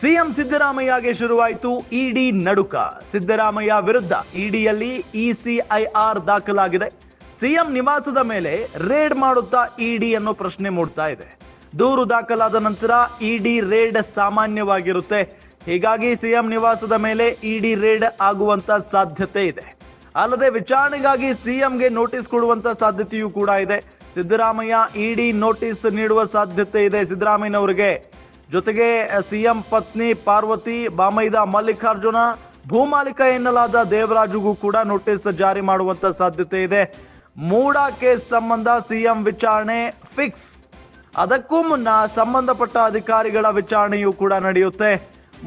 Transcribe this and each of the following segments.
CM ಸಿದ್ದರಾಮಯ್ಯಗೆ ಶುರುವಾಯಿತು ಇಡಿ ನಡುಕ. ಸಿದ್ದರಾಮಯ್ಯ ವಿರುದ್ಧ ಇಡಿಯಲ್ಲಿ ಇಸಿಐಆರ್ ದಾಖಲಾಗಿದೆ. ಸಿಎಂ ನಿವಾಸದ ಮೇಲೆ ರೇಡ್ ಮಾಡುತ್ತಾ ಇಡಿ ಅನ್ನೋ ಪ್ರಶ್ನೆ ಮೂಡ್ತಾ ಇದೆ. ದೂರು ದಾಖಲಾದ ನಂತರ ಇಡಿ ರೇಡ್ ಸಾಮಾನ್ಯವಾಗಿರುತ್ತೆ. ಹೀಗಾಗಿ ಸಿಎಂ ನಿವಾಸದ ಮೇಲೆ ಇಡಿ ರೇಡ್ ಆಗುವಂತ ಸಾಧ್ಯತೆ ಇದೆ. ಅಲ್ಲದೆ ವಿಚಾರಣೆಗಾಗಿ ಸಿಎಂಗೆ ನೋಟಿಸ್ ಕೊಡುವಂತ ಸಾಧ್ಯತೆಯೂ ಕೂಡ ಇದೆ. ಸಿದ್ದರಾಮಯ್ಯ ಇಡಿ ನೋಟಿಸ್ ನೀಡುವ ಸಾಧ್ಯತೆ ಇದೆ ಸಿದ್ದರಾಮಯ್ಯನವರಿಗೆ. ಜೊತೆಗೆ ಸಿಎಂ ಪತ್ನಿ ಪಾರ್ವತಿ, ಬಾಮೈದ ಮಲ್ಲಿಕಾರ್ಜುನ, ಭೂಮಾಲೀಕ ಎನ್ನಲಾದ ದೇವರಾಜುಗೂ ಕೂಡ ನೋಟಿಸ್ ಜಾರಿ ಮಾಡುವಂತ ಸಾಧ್ಯತೆ ಇದೆ. ಮೂಡಾ ಕೇಸ್ ಸಂಬಂಧ ಸಿಎಂ ವಿಚಾರಣೆ ಫಿಕ್ಸ್. ಅದಕ್ಕೂ ಮುನ್ನ ಸಂಬಂಧಪಟ್ಟ ಅಧಿಕಾರಿಗಳ ವಿಚಾರಣೆಯೂ ಕೂಡ ನಡೆಯುತ್ತೆ.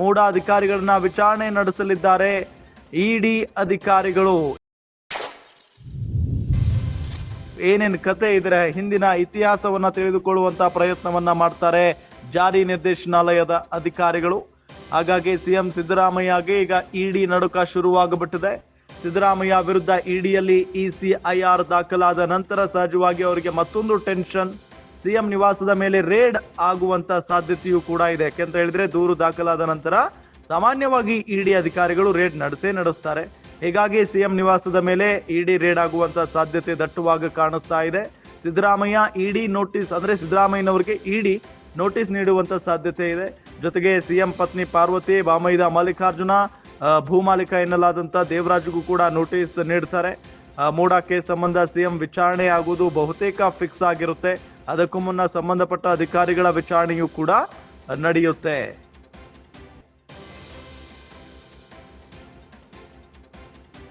ಮೂಡಾ ಅಧಿಕಾರಿಗಳನ್ನ ವಿಚಾರಣೆ ನಡೆಸಲಿದ್ದಾರೆ ಇಡಿ ಅಧಿಕಾರಿಗಳು. ಏನೇನು ಕತೆ ಇದ್ರೆ ಹಿಂದಿನ ಇತಿಹಾಸವನ್ನ ತಿಳಿದುಕೊಳ್ಳುವಂತ ಪ್ರಯತ್ನವನ್ನ ಮಾಡ್ತಾರೆ ಜಾರಿ ನಿರ್ದೇಶನಾಲಯದ ಅಧಿಕಾರಿಗಳು. ಹಾಗಾಗಿ ಸಿಎಂ ಸಿದ್ದರಾಮಯ್ಯಗೆ ಈಗ ಇಡಿ ನಡುಕ ಶುರುವಾಗಬಿಟ್ಟಿದೆ. ಸಿದ್ದರಾಮಯ್ಯ ವಿರುದ್ಧ ಇಡಿಯಲ್ಲಿ ಇಸಿಐಆರ್ ದಾಖಲಾದ ನಂತರ ಸಹಜವಾಗಿ ಅವರಿಗೆ ಮತ್ತೊಂದು ಟೆನ್ಷನ್. ಸಿಎಂ ನಿವಾಸದ ಮೇಲೆ ರೇಡ್ ಆಗುವಂತ ಸಾಧ್ಯತೆಯೂ ಕೂಡ ಇದೆ. ಯಾಕೆಂತ ಹೇಳಿದ್ರೆ ದೂರು ದಾಖಲಾದ ನಂತರ ಸಾಮಾನ್ಯವಾಗಿ ಇಡಿ ಅಧಿಕಾರಿಗಳು ರೇಡ್ ನಡೆಸ್ತಾರೆ. ಹೀಗಾಗಿ ಸಿಎಂ ನಿವಾಸದ ಮೇಲೆ ಇಡಿ ರೇಡ್ ಆಗುವಂತ ಸಾಧ್ಯತೆ ದಟ್ಟವಾಗಿ ಕಾಣಿಸ್ತಾ ಇದೆ. ಸಿದ್ದರಾಮಯ್ಯ ಇಡಿ ನೋಟಿಸ್ ಅಂದ್ರೆ ಸಿದ್ದರಾಮಯ್ಯನವರಿಗೆ ಇಡಿ ನೋಟಿಸ್ ನೀಡುವಂತ ಸಾಧ್ಯತೆ ಇದೆ. ಜೊತೆಗೆ ಸಿಎಂ ಪತ್ನಿ ಪಾರ್ವತಿ, ಬಾಮೈದ ಮಲ್ಲಿಕಾರ್ಜುನ, ಭೂಮಾಲೀಕ ಎನ್ನಲಾದಂತ ದೇವರಾಜ್ಗೂ ಕೂಡ ನೋಟಿಸ್ ನೀಡ್ತಾರೆ. ಮೂಡಾ ಕೇಸ್ ಸಂಬಂಧ ಸಿಎಂ ವಿಚಾರಣೆ ಆಗುವುದು ಬಹುತೇಕ ಫಿಕ್ಸ್ ಆಗಿರುತ್ತೆ. ಅದಕ್ಕೂ ಮುನ್ನ ಸಂಬಂಧಪಟ್ಟ ಅಧಿಕಾರಿಗಳ ವಿಚಾರಣೆಯೂ ಕೂಡ ನಡೆಯುತ್ತೆ.